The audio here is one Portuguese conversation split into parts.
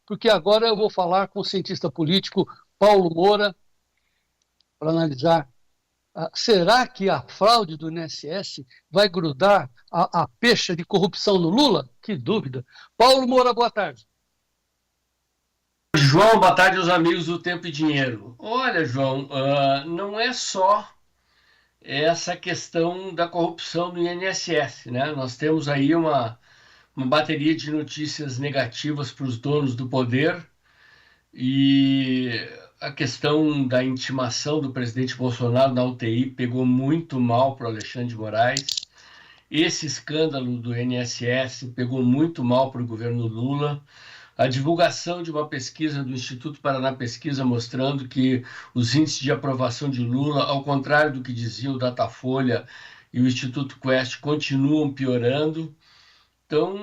porque agora eu vou falar com o cientista político Paulo Moura para analisar. Será que a fraude do INSS vai grudar a pecha de corrupção no Lula? Que dúvida. Paulo Moura, boa tarde. João, boa tarde aos amigos do Tempo e Dinheiro. Olha, João, não é só essa questão da corrupção no INSS, né? Nós temos aí uma bateria de notícias negativas para os donos do poder e a questão da intimação do presidente Bolsonaro na UTI pegou muito mal para o Alexandre de Moraes. Esse escândalo do INSS pegou muito mal para o governo Lula. A divulgação de uma pesquisa do Instituto Paraná Pesquisa mostrando que os índices de aprovação de Lula, ao contrário do que dizia o Datafolha e o Instituto Quest, continuam piorando. Então,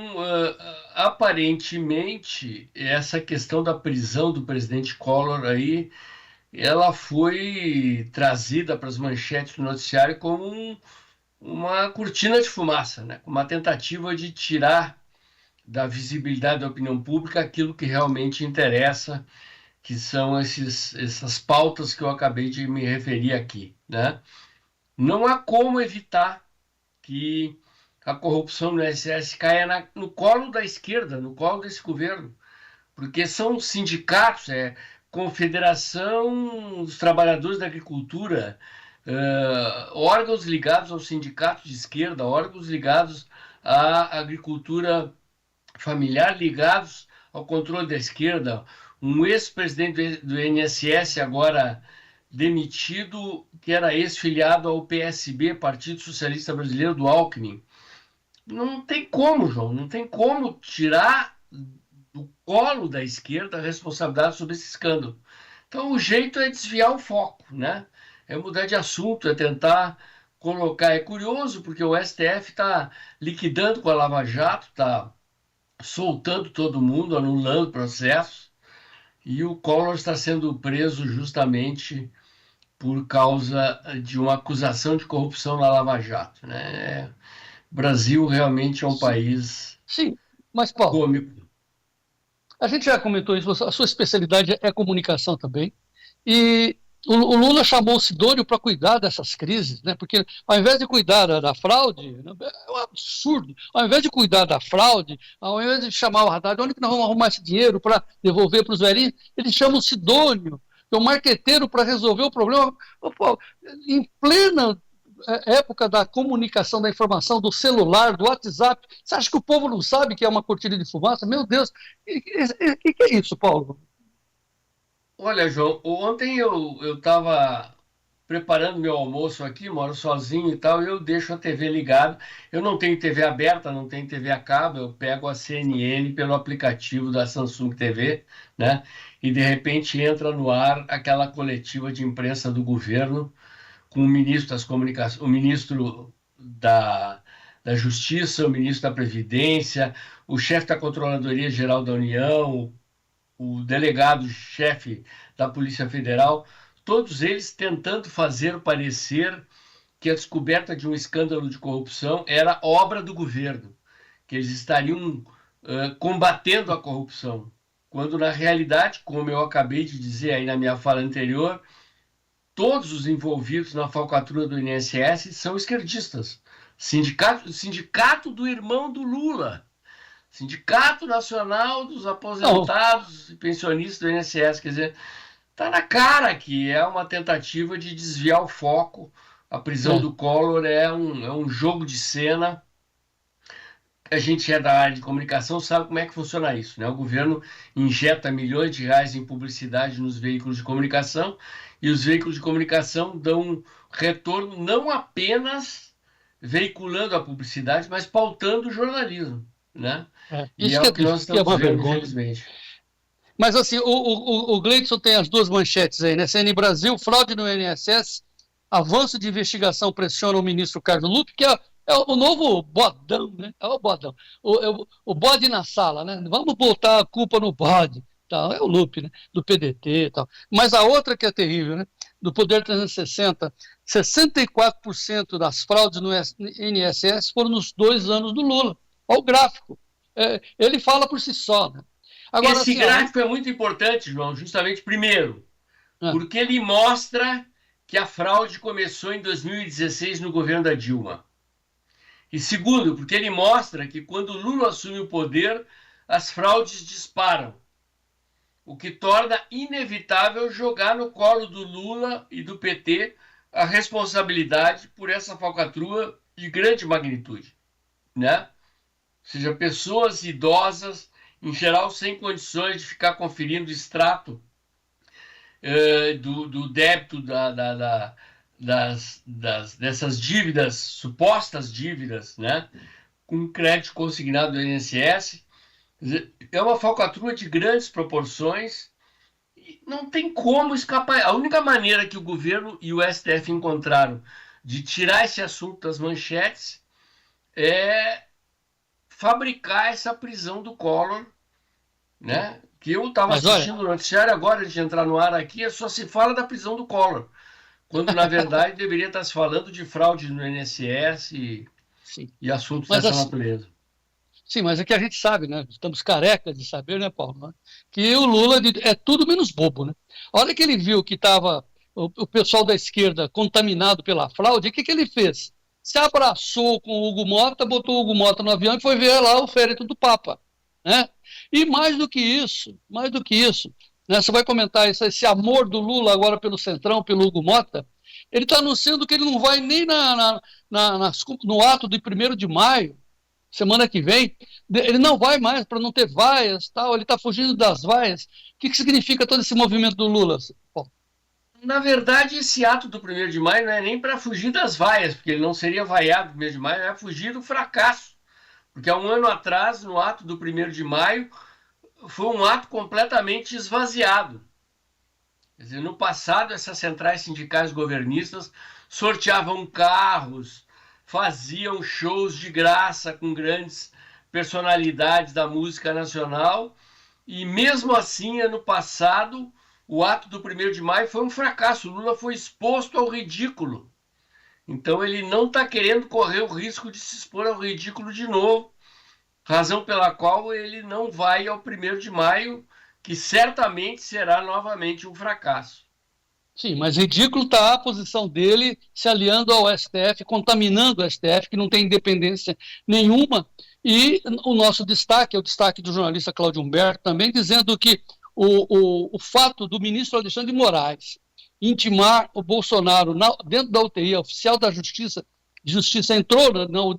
aparentemente, essa questão da prisão do presidente Collor aí, ela foi trazida para as manchetes do noticiário como uma cortina de fumaça, né? Uma tentativa de tirar da visibilidade da opinião pública aquilo que realmente interessa, que são essas pautas que eu acabei de me referir aqui, né? Não há como evitar que a corrupção no INSS caia no colo da esquerda, no colo desse governo, porque são sindicatos, Confederação dos Trabalhadores da Agricultura, órgãos ligados ao sindicato de esquerda, órgãos ligados à agricultura familiar ligados ao controle da esquerda, um ex-presidente do INSS agora demitido, que era ex-filiado ao PSB, Partido Socialista Brasileiro do Alckmin. Não tem como, João, não tem como tirar do colo da esquerda a responsabilidade sobre esse escândalo. Então o jeito é desviar o foco, né? É mudar de assunto, é tentar colocar. É curioso porque o STF está liquidando com a Lava Jato, está soltando todo mundo, anulando processos, e o Collor está sendo preso justamente por causa de uma acusação de corrupção na Lava Jato, né? O Brasil realmente é um Sim, país sim, mas, Paulo, cômico. a gente já comentou isso, a sua especialidade é comunicação também, e o Lula chamou o Sidônio para cuidar dessas crises, né? Porque ao invés de cuidar da fraude, né, é um absurdo, ao invés de cuidar da fraude, ao invés de chamar o Haddad, onde que nós vamos arrumar esse dinheiro para devolver para os velhinhos, ele chama o Sidônio, que é um marqueteiro para resolver o problema. Pô, em plena época da comunicação, da informação, do celular, do WhatsApp, você acha que o povo não sabe que é uma cortina de fumaça? Meu Deus, o que é isso, Paulo? Olha, João, ontem eu estava preparando meu almoço aqui, moro sozinho e tal, e eu deixo a TV ligada. Eu não tenho TV aberta, não tenho TV a cabo, eu pego a CNN pelo aplicativo da Samsung TV, né? E de repente entra no ar aquela coletiva de imprensa do governo com o ministro das Comunicações, o ministro da Justiça, o ministro da Previdência, o chefe da Controladoria Geral da União, o delegado-chefe da Polícia Federal, todos eles tentando fazer parecer que a descoberta de um escândalo de corrupção era obra do governo, que eles estariam combatendo a corrupção, quando na realidade, como eu acabei de dizer aí na minha fala anterior, todos os envolvidos na falcatrua do INSS são esquerdistas. Sindicato do irmão do Lula, Sindicato Nacional dos Não, Aposentados e Pensionistas do INSS, quer dizer, está na cara que é uma tentativa de desviar o foco. A prisão é, do Collor é um jogo de cena. A gente é da área de comunicação, sabe como é que funciona isso, né? O governo injeta milhões de reais em publicidade nos veículos de comunicação e os veículos de comunicação dão retorno não apenas veiculando a publicidade, mas pautando o jornalismo, né? E isso é o que nós que é estamos uma vendo, vergonha. infelizmente. Mas assim, o Gleidson tem as duas manchetes aí, né? CN Brasil, fraude no INSS, avanço de investigação pressiona o ministro Carlos Lupe, que é o novo bodão, né? É o bodão. O bode na sala, né? Vamos botar a culpa no bode. Tal. É o Lupe, né? Do PDT e tal. Mas a outra que é terrível, né? Do Poder 360, 64% das fraudes no INSS foram nos 2 anos do Lula. Olha o gráfico. Ele fala por si só, né? Agora, Esse assim, ó, gráfico é muito importante, João, justamente, primeiro, ah, porque ele mostra que a fraude começou em 2016 no governo da Dilma. E segundo, porque ele mostra que quando Lula assume o poder, as fraudes disparam, o que torna inevitável jogar no colo do Lula e do PT a responsabilidade por essa falcatrua de grande magnitude, né? Ou seja, pessoas idosas, em geral sem condições de ficar conferindo o extrato do débito dessas dívidas, supostas dívidas, né? Com crédito consignado do INSS. É uma falcatrua de grandes proporções e não tem como escapar. A única maneira que o governo e o STF encontraram de tirar esse assunto das manchetes é fabricar essa prisão do Collor, sim. né? Que eu estava Mas olha, assistindo o noticiário agora de entrar no ar aqui, só se fala da prisão do Collor, quando na verdade deveria estar se falando de fraude no INSS sim. e assuntos Mas dessa assim, natureza. sim, mas é que a gente sabe, né? Estamos carecas de saber, né, Paulo? Né, que o Lula é tudo menos bobo, né? A hora que ele viu que estava o pessoal da esquerda contaminado pela fraude, o que, que ele fez? Se abraçou com o Hugo Mota, botou o Hugo Mota no avião e foi ver lá o féretro do Papa, né? E mais do que isso, né? Você vai comentar esse amor do Lula agora pelo Centrão, pelo Hugo Mota, ele está anunciando que ele não vai nem no ato de 1º de maio, semana que vem, ele não vai mais para não ter vaias, tal, ele está fugindo das vaias. O que significa todo esse movimento do Lula? Bom, Na verdade, esse ato do 1º de maio não é nem para fugir das vaias, porque ele não seria vaiado no 1º de maio, é fugir do fracasso. Porque há um ano atrás, no ato do 1º de maio, foi um ato completamente esvaziado. Quer dizer, no passado, essas centrais sindicais governistas sorteavam carros, faziam shows de graça com grandes personalidades da música nacional, e mesmo assim, ano passado, o ato do 1º de maio foi um fracasso. O Lula foi exposto ao ridículo. Então, ele não está querendo correr o risco de se expor ao ridículo de novo, razão pela qual ele não vai ao 1º de maio, que certamente será novamente um fracasso. sim, mas ridículo está a posição dele se aliando ao STF, contaminando o STF, que não tem independência nenhuma, e o nosso destaque, é o destaque do jornalista Cláudio Humberto, também dizendo que o fato do ministro Alexandre de Moraes intimar o Bolsonaro dentro da UTI, a oficial da Justiça entrou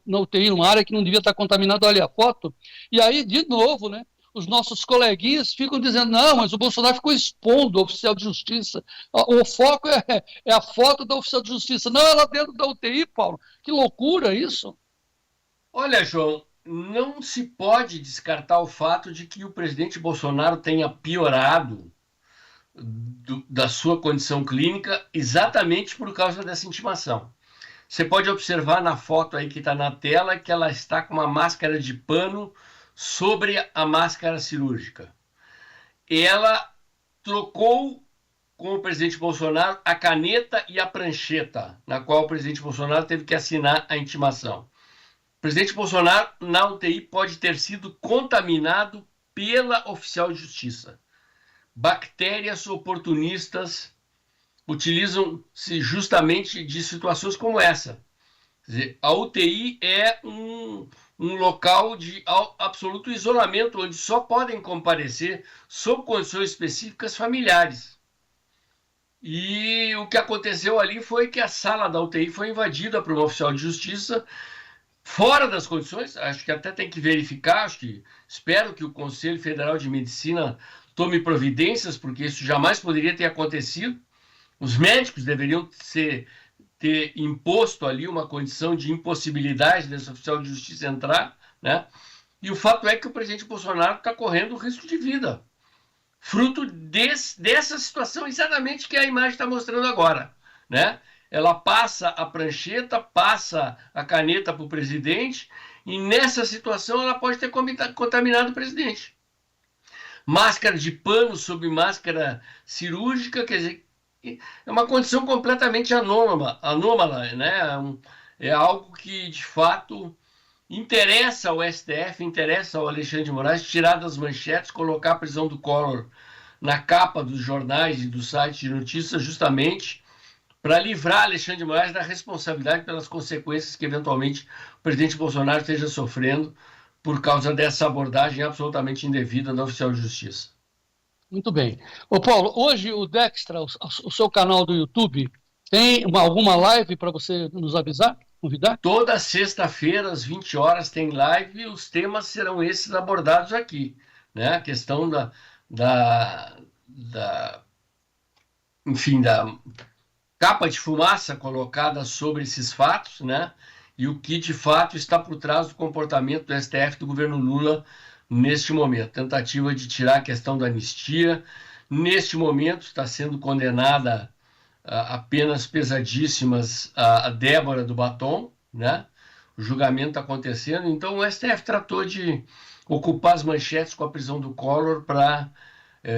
na UTI, numa área que não devia estar contaminada, olha a foto, e aí, de novo, né, os nossos coleguinhas ficam dizendo, não, mas o Bolsonaro ficou expondo o oficial de justiça. O foco é a foto da oficial de justiça. Não, ela dentro da UTI, Paulo. Que loucura isso. Olha, João, não se pode descartar o fato de que o presidente Bolsonaro tenha piorado da sua condição clínica exatamente por causa dessa intimação. Você pode observar na foto aí que está na tela que ela está com uma máscara de pano sobre a máscara cirúrgica. Ela trocou com o presidente Bolsonaro a caneta e a prancheta, na qual o presidente Bolsonaro teve que assinar a intimação. O presidente Bolsonaro, na UTI, pode ter sido contaminado pela oficial de justiça. Bactérias oportunistas utilizam-se justamente de situações como essa. Quer dizer, a UTI é um local de absoluto isolamento, onde só podem comparecer, sob condições específicas, familiares. E o que aconteceu ali foi que a sala da UTI foi invadida por um oficial de justiça fora das condições. Acho que até tem que verificar, espero que o Conselho Federal de Medicina tome providências, porque isso jamais poderia ter acontecido. Os médicos deveriam ter imposto ali uma condição de impossibilidade desse oficial de justiça entrar, né? E o fato é que o presidente Bolsonaro está correndo risco de vida, fruto dessa situação exatamente que a imagem está mostrando agora, né? Ela passa a prancheta, passa a caneta para o presidente, e nessa situação ela pode ter contaminado o presidente. Máscara de pano sobre máscara cirúrgica, quer dizer, é uma condição completamente anômala, né? É algo que, de fato, interessa ao STF, interessa ao Alexandre de Moraes tirar das manchetes, colocar a prisão do Collor na capa dos jornais e do site de notícias, justamente para livrar Alexandre de Moraes da responsabilidade pelas consequências que eventualmente o presidente Bolsonaro esteja sofrendo por causa dessa abordagem absolutamente indevida da oficial de justiça. Muito bem. Ô Paulo, hoje o Dextra, o seu canal do YouTube, tem alguma live para você nos avisar, convidar? Toda sexta-feira, às 20 horas, tem live e os temas serão esses abordados aqui, né? A questão enfim, da capa de fumaça colocada sobre esses fatos, né? E o que de fato está por trás do comportamento do STF do governo Lula neste momento. Tentativa de tirar a questão da anistia. Neste momento está sendo condenada a penas pesadíssimas a Débora do Batom, né? O julgamento está acontecendo. Então o STF tratou de ocupar as manchetes com a prisão do Collor para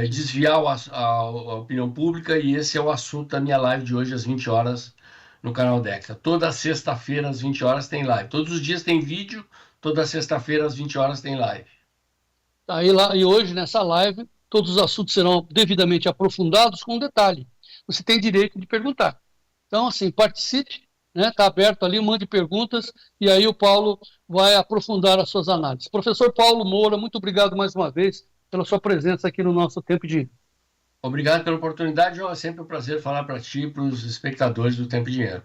desviar a opinião pública, e esse é o assunto da minha live de hoje às 20 horas no canal Dextra. Toda sexta-feira às 20 horas tem live. Todos os dias tem vídeo, toda sexta-feira às 20 horas tem live. E hoje, nessa live, todos os assuntos serão devidamente aprofundados com detalhe. Você tem direito de perguntar. Então, assim, participe, né? Está aberto ali, mande perguntas, e aí o Paulo vai aprofundar as suas análises. Professor Paulo Moura, muito obrigado mais uma vez pela sua presença aqui no nosso Tempo de Dinheiro. Obrigado pela oportunidade, João. É sempre um prazer falar para ti e para os espectadores do Tempo e Dinheiro.